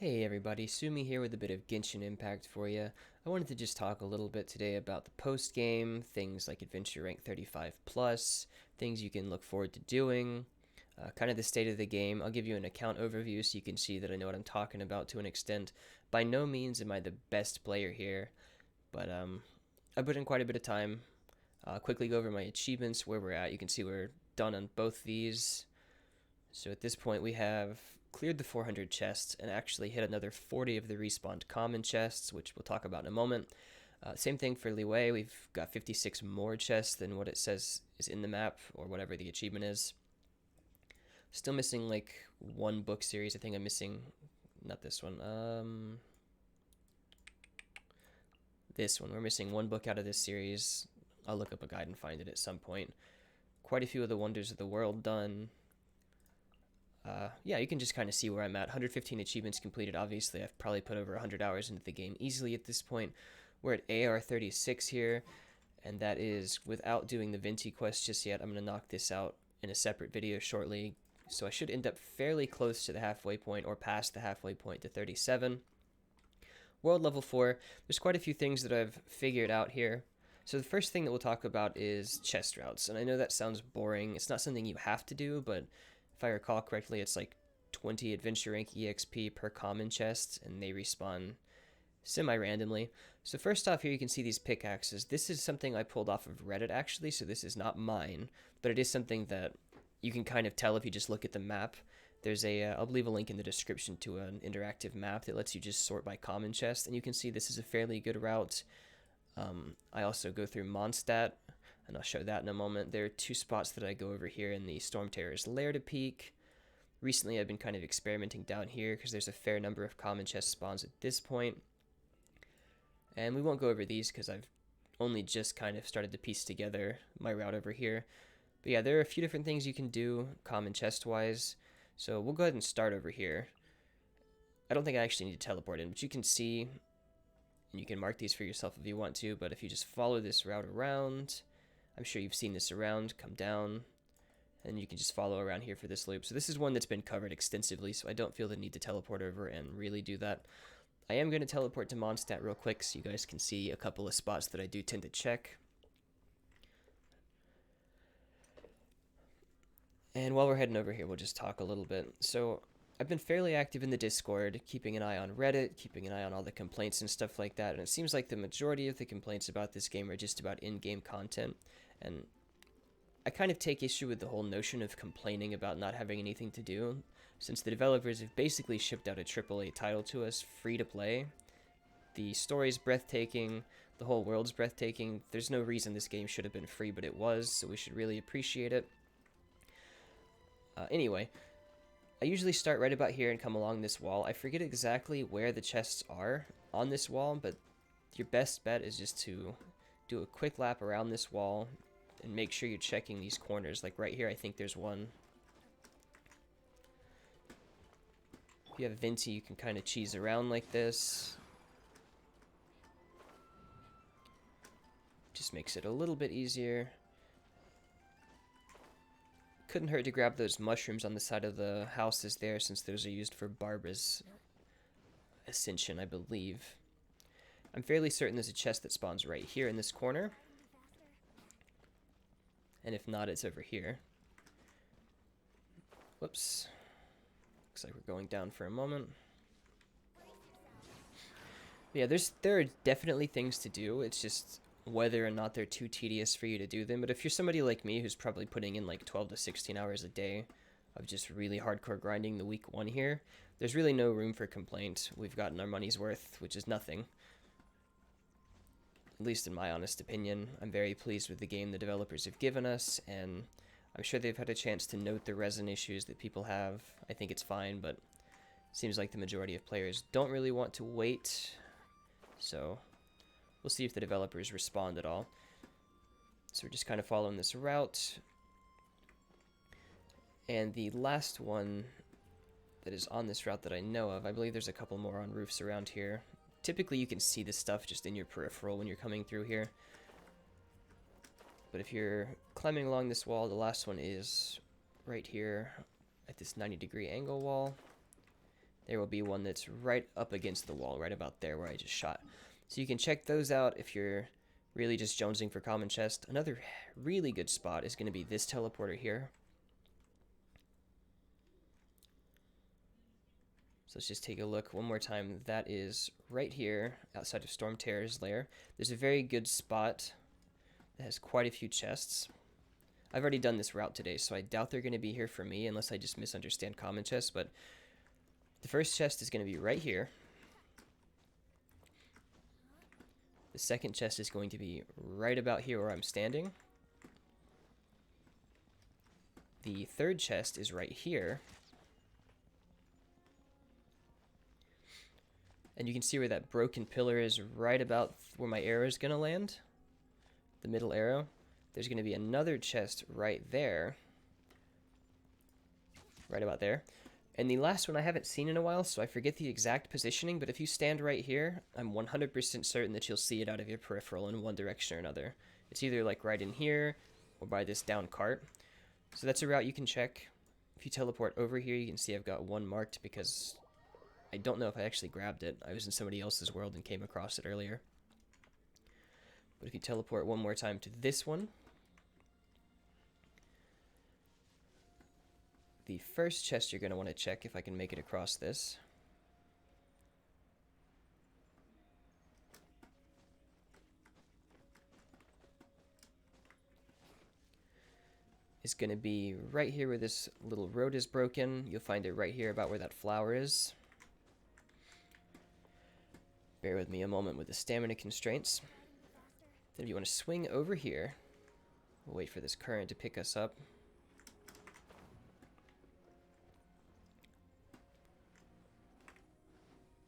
Hey everybody, Sumi here with a bit of Genshin Impact for you. I wanted to just talk a little bit today about the post game, things like Adventure Rank 35 plus, things you can look forward to doing, kind of the state of the game. I'll give you an account overview so you can see that I know what I'm talking about to an extent. By no means am I the best player here, but I put in quite a bit of time. Quickly go over my achievements, where we're at. You can see we're done on both these. So at this point we have cleared the 400 chests and actually hit another 40 of the respawned common chests, which we'll talk about in a moment. Same thing for Liwei, we've got 56 more chests than what it says is in the map, or whatever the achievement is. Still missing like one book series. I think I'm missing, not this one, this one. We're missing one book out of this series. I'll look up a guide and find it at some point. Quite a few of the Wonders of the World done. Yeah, you can just kind of see where I'm at. 115 achievements completed. Obviously, I've probably put over 100 hours into the game easily at this point. We're at AR 36 here, and that is without doing the Venti quest just yet. I'm going to knock this out in a separate video shortly, so I should end up fairly close to the halfway point, or past the halfway point to 37. World level 4, there's quite a few things that I've figured out here. So the first thing that we'll talk about is chest routes, and I know that sounds boring. It's not something you have to do, but if I recall correctly, it's like 20 Adventure Rank EXP per common chest, and they respawn semi-randomly. So first off here you can see these pickaxes. This is something I pulled off of Reddit actually, so this is not mine, but it is something that you can kind of tell if you just look at the map. There's I'll leave a link in the description to an interactive map that lets you just sort by common chest, and you can see this is a fairly good route. I also go through Mondstadt, and I'll show that in a moment. There are two spots that I go over here in the Storm Terror's lair to peek. Recently I've been kind of experimenting down here because there's a fair number of common chest spawns at this point. And we won't go over these because I've only just kind of started to piece together my route over here. But yeah, there are a few different things you can do common chest wise. So we'll go ahead and start over here. I don't think I actually need to teleport in, but you can see, and you can mark these for yourself if you want to, but if you just follow this route around, I'm sure you've seen this around, come down, and you can just follow around here for this loop. So this is one that's been covered extensively, so I don't feel the need to teleport over and really do that. I am going to teleport to Mondstadt real quick so you guys can see a couple of spots that I do tend to check. And while we're heading over here, we'll just talk a little bit. So I've been fairly active in the Discord, keeping an eye on Reddit, keeping an eye on all the complaints and stuff like that, and it seems like the majority of the complaints about this game are just about in-game content, and I kind of take issue with the whole notion of complaining about not having anything to do, since the developers have basically shipped out a AAA title to us free to play. The story's breathtaking, the whole world's breathtaking. There's no reason this game should have been free, but it was, so we should really appreciate it. Anyway, I usually start right about here and come along this wall. I forget exactly where the chests are on this wall, but your best bet is just to do a quick lap around this wall and make sure you're checking these corners. Like right here, I think there's one. If you have Venti, you can kind of cheese around like this. Just makes it a little bit easier. Couldn't hurt to grab those mushrooms on the side of the houses there, since those are used for Barbara's ascension, I believe. I'm fairly certain there's a chest that spawns right here in this corner. And if not, it's over here. Whoops. Looks like we're going down for a moment. But yeah, there are definitely things to do. It's just whether or not they're too tedious for you to do them. But if you're somebody like me who's probably putting in like 12 to 16 hours a day of just really hardcore grinding the week one here, there's really no room for complaint. We've gotten our money's worth, which is nothing. At least in my honest opinion. I'm very pleased with the game the developers have given us, and I'm sure they've had a chance to note the resin issues that people have. I think it's fine, but it seems like the majority of players don't really want to wait. So we'll see if the developers respond at all. So we're just kind of following this route. And the last one that is on this route that I know of, I believe there's a couple more on roofs around here. Typically you can see this stuff just in your peripheral when you're coming through here. But if you're climbing along this wall, the last one is right here at this 90-degree angle wall. there will be one that's right up against the wall, right about there where I just shot. So you can check those out if you're really just jonesing for common chest. Another really good spot is going to be this teleporter here. So let's just take a look one more time. That is right here outside of Storm Terror's lair. There's a very good spot that has quite a few chests. I've already done this route today, so I doubt they're going to be here for me unless I just misunderstand common chests, but the first chest is going to be right here. The second chest is going to be right about here where I'm standing. The third chest is right here. And you can see where that broken pillar is right about where my arrow is going to land. The middle arrow. There's going to be another chest right there. Right about there. And the last one I haven't seen in a while, so I forget the exact positioning, but if you stand right here, I'm 100% certain that you'll see it out of your peripheral in one direction or another. It's either like right in here or by this down cart. So that's a route you can check. If you teleport over here, you can see I've got one marked because I don't know if I actually grabbed it. I was in somebody else's world and came across it earlier. But if you teleport one more time to this one, the first chest you're going to want to check if I can make it across this. Is going to be right here where this little road is broken. You'll find it right here about where that flower is. Bear with me a moment with the stamina constraints. Then if you want to swing over here, we'll wait for this current to pick us up.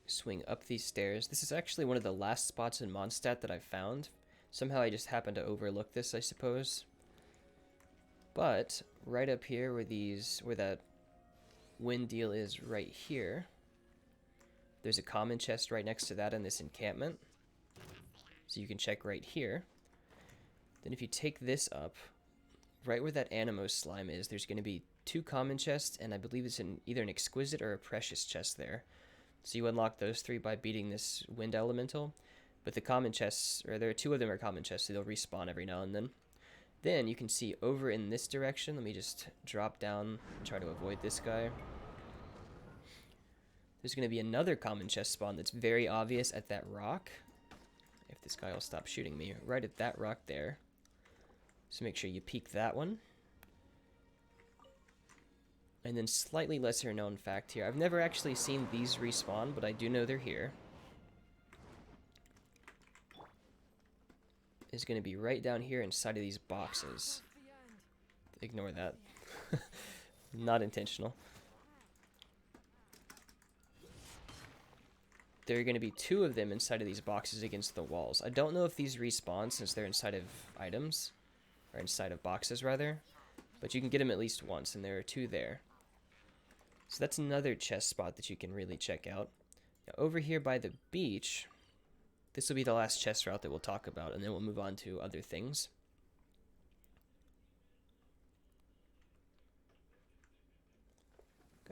Swing up these stairs. This is actually one of the last spots in Mondstadt that I've found. Somehow I just happened to overlook this, I suppose. But right up here where that wind deal is right here, there's a common chest right next to that in this encampment. So you can check right here. Then if you take this up, right where that Animo slime is, there's going to be two common chests, and I believe it's either an exquisite or a precious chest there. So you unlock those three by beating this wind elemental. But the common chests, or there are two of them are common chests, so they'll respawn every now and then. Then you can see over in this direction, let me just drop down and try to avoid this guy. There's going to be another common chest spawn that's very obvious at that rock. If this guy will stop shooting me, right at that rock there. So make sure you peek that one. And then slightly lesser known fact here. I've never actually seen these respawn, but I do know they're here. Is going to be right down here inside of these boxes. Ignore that. Not intentional. There are going to be two of them inside of these boxes against the walls. I don't know if these respawn since they're inside of items. Or inside of boxes, rather. But you can get them at least once, and there are two there. So that's another chest spot that you can really check out. Now, over here by the beach, this will be the last chest route that we'll talk about, and then we'll move on to other things.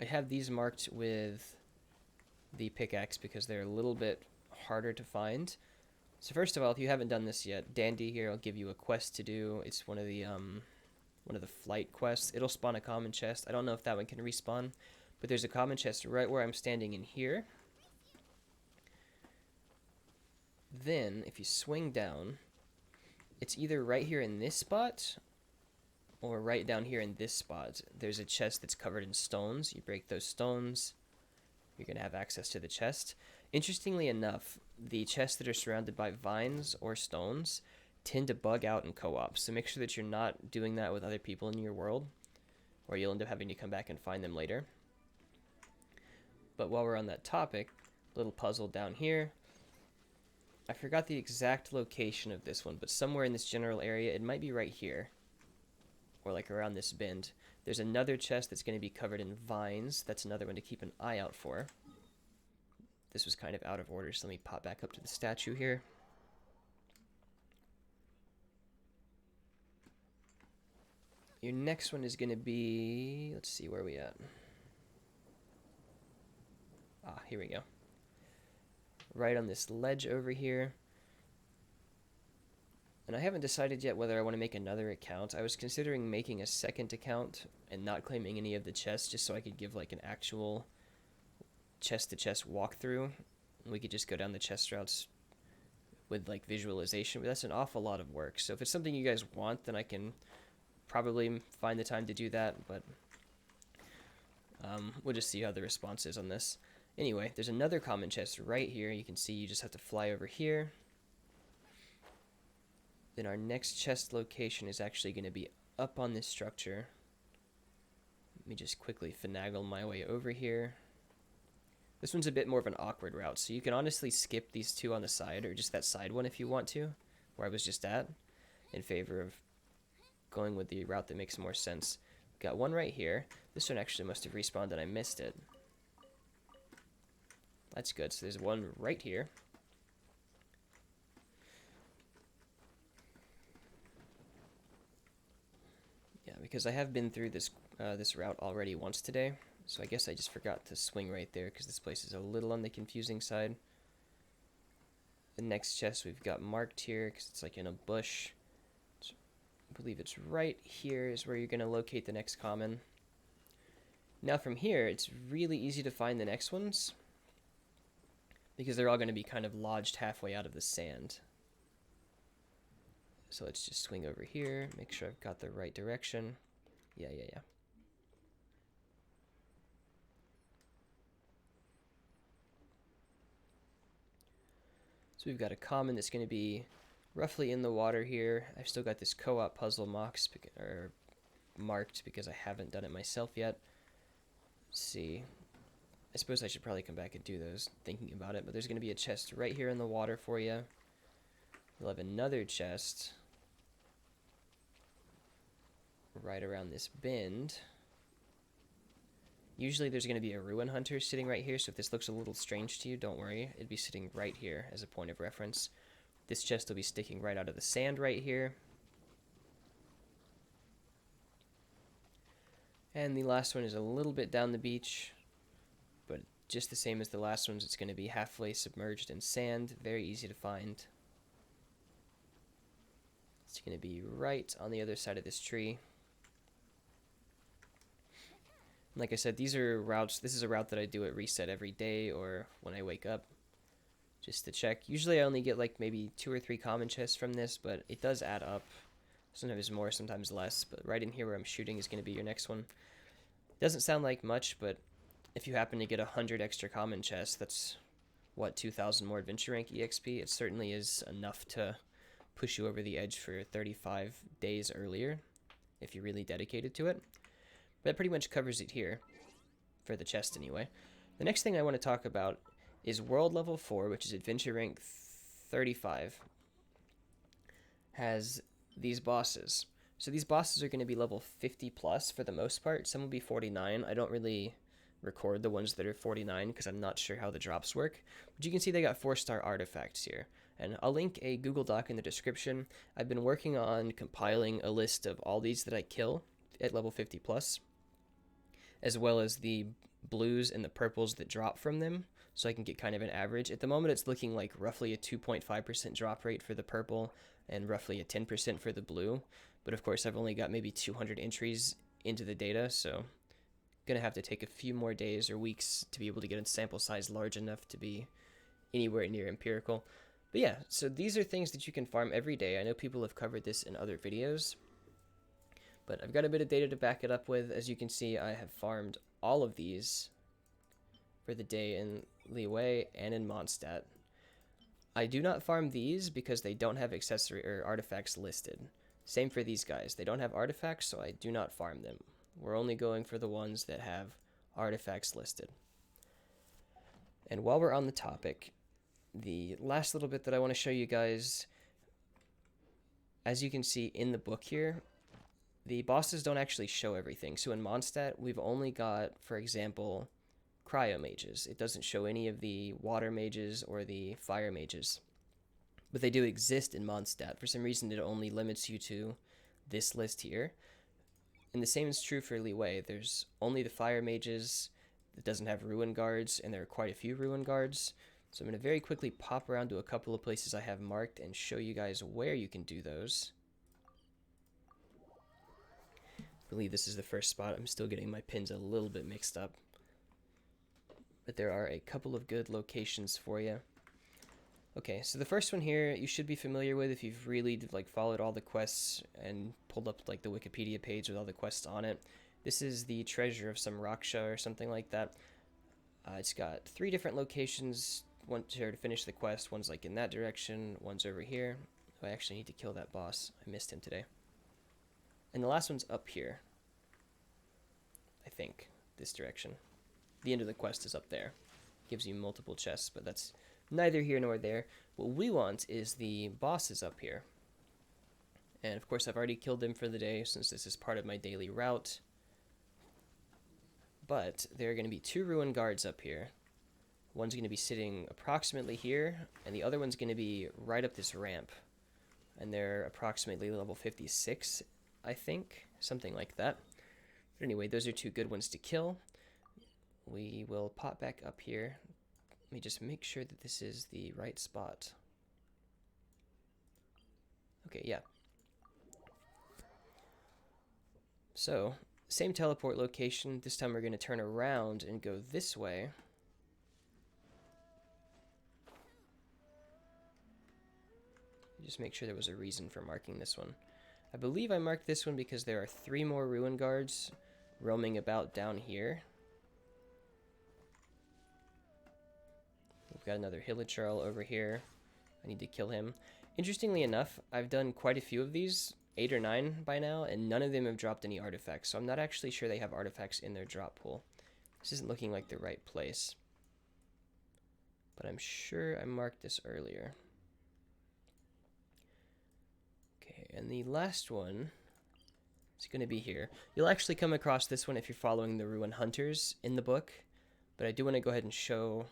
I have these marked with the pickaxe because they're a little bit harder to find. So first of all, if you haven't done this yet, Dandy here will give you a quest to do. It's one of the flight quests. It'll spawn a common chest. I don't know if that one can respawn, but there's a common chest right where I'm standing in here. Then, if you swing down, it's either right here in this spot or right down here in this spot. There's a chest that's covered in stones. You break those stones, you're going to have access to the chest. Interestingly enough, the chests that are surrounded by vines or stones tend to bug out in co-op, so make sure that you're not doing that with other people in your world, or you'll end up having to come back and find them later. But while we're on that topic, little puzzle down here. I forgot the exact location of this one, but somewhere in this general area, it might be right here, or like around this bend. There's another chest that's going to be covered in vines. That's another one to keep an eye out for. This was kind of out of order, so let me pop back up to the statue here. Your next one is going to be, let's see, where are we at? Here we go. Right on this ledge over here. And I haven't decided yet whether I want to make another account. I was considering making a second account and not claiming any of the chests just so I could give like an actual chest-to-chest walkthrough. We could just go down the chest routes with like visualization, but that's an awful lot of work. So if it's something you guys want, then I can probably find the time to do that, but we'll just see how the response is on this. Anyway, there's another common chest right here. You can see you just have to fly over here. Then our next chest location is actually going to be up on this structure. Let me just quickly finagle my way over here. This one's a bit more of an awkward route, so you can honestly skip these two on the side, or just that side one if you want to, where I was just at, in favor of going with the route that makes more sense. Got one right here. This one actually must have respawned and I missed it. That's good. So there's one right here. Yeah, because I have been through this this route already once today, so I guess I just forgot to swing right there because this place is a little on the confusing side. The next chest we've got marked here because it's like in a bush. I believe it's right here is where you're going to locate the next common. Now from here, it's really easy to find the next ones because they're all going to be kind of lodged halfway out of the sand. So let's just swing over here, make sure I've got the right direction. Yeah. So we've got a common that's going to be roughly in the water here. I've still got this co-op puzzle marked because I haven't done it myself yet. Let's see. I suppose I should probably come back and do those, thinking about it, but there's going to be a chest right here in the water for you. You'll have another chest right around this bend. Usually there's going to be a ruin hunter sitting right here, so if this looks a little strange to you, don't worry. It'd be sitting right here as a point of reference. This chest will be sticking right out of the sand right here. And the last one is a little bit down the beach, but just the same as the last ones, it's going to be halfway submerged in sand. Very easy to find. It's going to be right on the other side of this tree. Like I said, these are routes. This is a route that I do at reset every day or when I wake up, just to check. Usually I only get like maybe 2 or 3 common chests from this, but it does add up. Sometimes more, sometimes less, but right in here where I'm shooting is going to be your next one. Doesn't sound like much, but if you happen to get 100 extra common chests, that's, what, 2,000 more adventure rank EXP? It certainly is enough to push you over the edge for 35 days earlier, if you're really dedicated to it. But that pretty much covers it here, for the chest anyway. The next thing I want to talk about is World Level 4, which is Adventure Rank 35, has these bosses. So these bosses are going to be level 50 plus for the most part. Some will be 49. I don't really record the ones that are 49 because I'm not sure how the drops work. But you can see they got 4-star artifacts here. And I'll link a Google Doc in the description. I've been working on compiling a list of all these that I kill at level 50 plus, as well as the blues and the purples that drop from them, so I can get kind of an average. At the moment, it's looking like roughly a 2.5% drop rate for the purple and roughly a 10% for the blue. But of course, I've only got maybe 200 entries into the data, so going to have to take a few more days or weeks to be able to get a sample size large enough to be anywhere near empirical. But yeah, so these are things that you can farm every day. I know people have covered this in other videos, but I've got a bit of data to back it up with. As you can see, I have farmed all of these for the day in Liyue and in Mondstadt. I do not farm these because they don't have accessory or artifacts listed. Same for these guys. They don't have artifacts, so I do not farm them. We're only going for the ones that have artifacts listed. And while we're on the topic, the last little bit that I want to show you guys, as you can see in the book here, the bosses don't actually show everything. So in Mondstadt, we've only got, for example, cryo mages. It doesn't show any of the water mages or the fire mages. But they do exist in Mondstadt. For some reason, it only limits you to this list here. And the same is true for Liyue. There's only the fire mages that doesn't have ruin guards, and there are quite a few ruin guards. So I'm going to very quickly pop around to a couple of places I have marked and show you guys where you can do those. I believe this is the first spot. I'm still getting my pins a little bit mixed up. But there are a couple of good locations for you. Okay, so the first one here you should be familiar with if you've really like followed all the quests and pulled up like the Wikipedia page with all the quests on it. This is the treasure of some Raksha or something like that. It's got 3 different locations. One here to finish the quest. One's like in that direction. One's over here. Oh, I actually need to kill that boss. I missed him today. And the last one's up here. I think this direction. The end of the quest is up there. Gives you multiple chests, but that's neither here nor there. What we want is the bosses up here. And of course I've already killed them for the day since this is part of my daily route. But there are going to be 2 ruin guards up here. One's going to be sitting approximately here, and the other one's going to be right up this ramp. And they're approximately level 56, I think. Something like that. But anyway, those are 2 good ones to kill. We will pop back up here. Let me just make sure that this is the right spot. Okay, yeah. So, same teleport location. This time we're going to turn around and go this way. Just make sure there was a reason for marking this one. I believe I marked this one because there are 3 more ruin guards roaming about down here. We've got another Hilichurl over here. I need to kill him. Interestingly enough, I've done quite a few of these, 8 or 9 by now, and none of them have dropped any artifacts, so I'm not actually sure they have artifacts in their drop pool. This isn't looking like the right place. But I'm sure I marked this earlier. Okay, and the last one is going to be here. You'll actually come across this one if you're following the Ruin Hunters in the book, but I do want to go ahead and show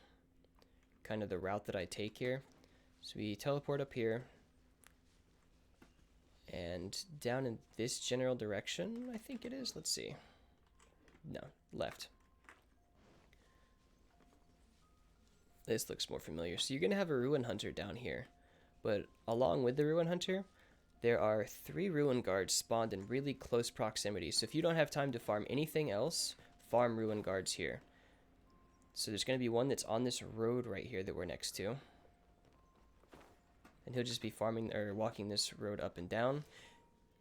kind of the route that I take here. So we teleport up here, and down in this general direction, I think it is. Let's see. No, left. This looks more familiar. So you're going to have a Ruin Hunter down here, but along with the Ruin Hunter, there are 3 Ruin Guards spawned in really close proximity. So if you don't have time to farm anything else, farm Ruin Guards here. So there's going to be one that's on this road right here that we're next to. And he'll just be farming or walking this road up and down.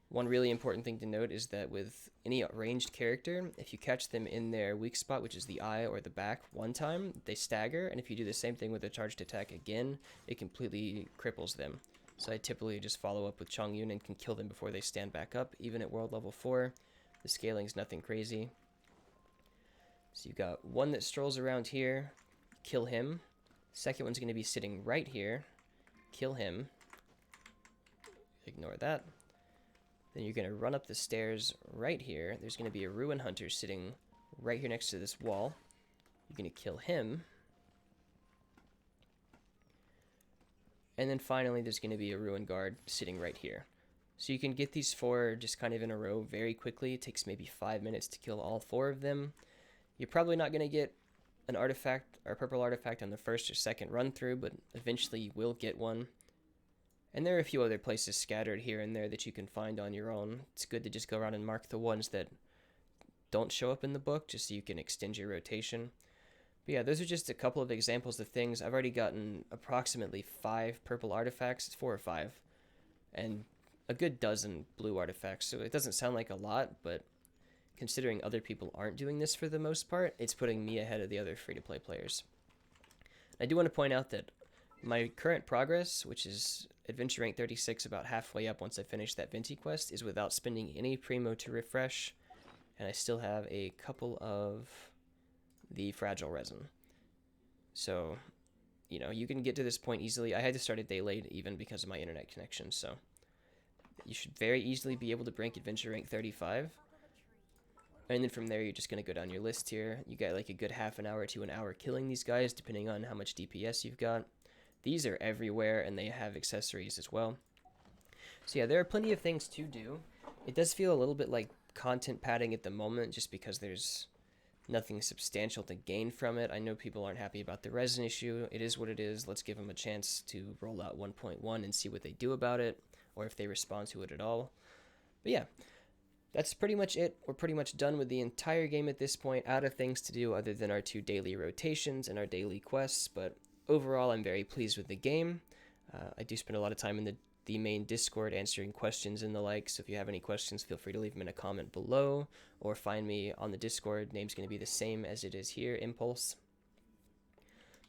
One really important thing to note is that with any ranged character, if you catch them in their weak spot, which is the eye or the back, one time, they stagger. And if you do the same thing with a charged attack again, it completely cripples them. So I typically just follow up with Chongyun and can kill them before they stand back up, even at world level 4. The scaling's nothing crazy. So you've got one that strolls around here, kill him. Second one's going to be sitting right here, kill him. Ignore that. Then you're going to run up the stairs right here. There's going to be a Ruin Hunter sitting right here next to this wall. You're going to kill him. And then finally there's going to be a Ruin Guard sitting right here. So you can get these 4 just kind of in a row very quickly. It takes maybe 5 minutes to kill all 4 of them. You're probably not going to get an artifact or a purple artifact on the first or second run through, but eventually you will get one. And there are a few other places scattered here and there that you can find on your own. It's good to just go around and mark the ones that don't show up in the book, just so you can extend your rotation. But yeah, those are just a couple of examples of things. I've already gotten approximately 5 purple artifacts. It's 4 or 5. And a good dozen blue artifacts. So it doesn't sound like a lot, but considering other people aren't doing this for the most part, it's putting me ahead of the other free-to-play players. I do want to point out that my current progress, which is Adventure Rank 36, about halfway up once I finish that Venti quest, is without spending any Primo to refresh, and I still have a couple of the Fragile Resin. So, you know, you can get to this point easily. I had to start a day late even because of my internet connection, so you should very easily be able to break Adventure Rank 35. And then from there, you're just going to go down your list here. You got like a good half an hour to an hour killing these guys, depending on how much DPS you've got. These are everywhere, and they have accessories as well. So yeah, there are plenty of things to do. It does feel a little bit like content padding at the moment, just because there's nothing substantial to gain from it. I know people aren't happy about the resin issue. It is what it is. Let's give them a chance to roll out 1.1 and see what they do about it, or if they respond to it at all. But yeah, that's pretty much it. We're pretty much done with the entire game at this point, out of things to do other than our 2 daily rotations and our daily quests. But overall, I'm very pleased with the game. I do spend a lot of time in the main Discord answering questions and the like, so if you have any questions, feel free to leave them in a comment below, or find me on the Discord. Name's going to be the same as it is here, Impulse.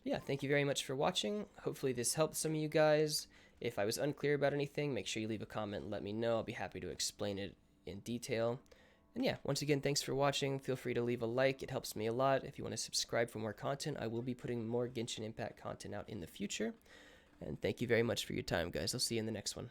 Yeah, thank you very much for watching. Hopefully this helped some of you guys. If I was unclear about anything, make sure you leave a comment and let me know. I'll be happy to explain it in detail. And yeah, once again, thanks for watching. Feel free to leave a like. It helps me a lot. If you want to subscribe for more content, I will be putting more Genshin Impact content out in the future. And thank you very much for your time, guys. I'll see you in the next one.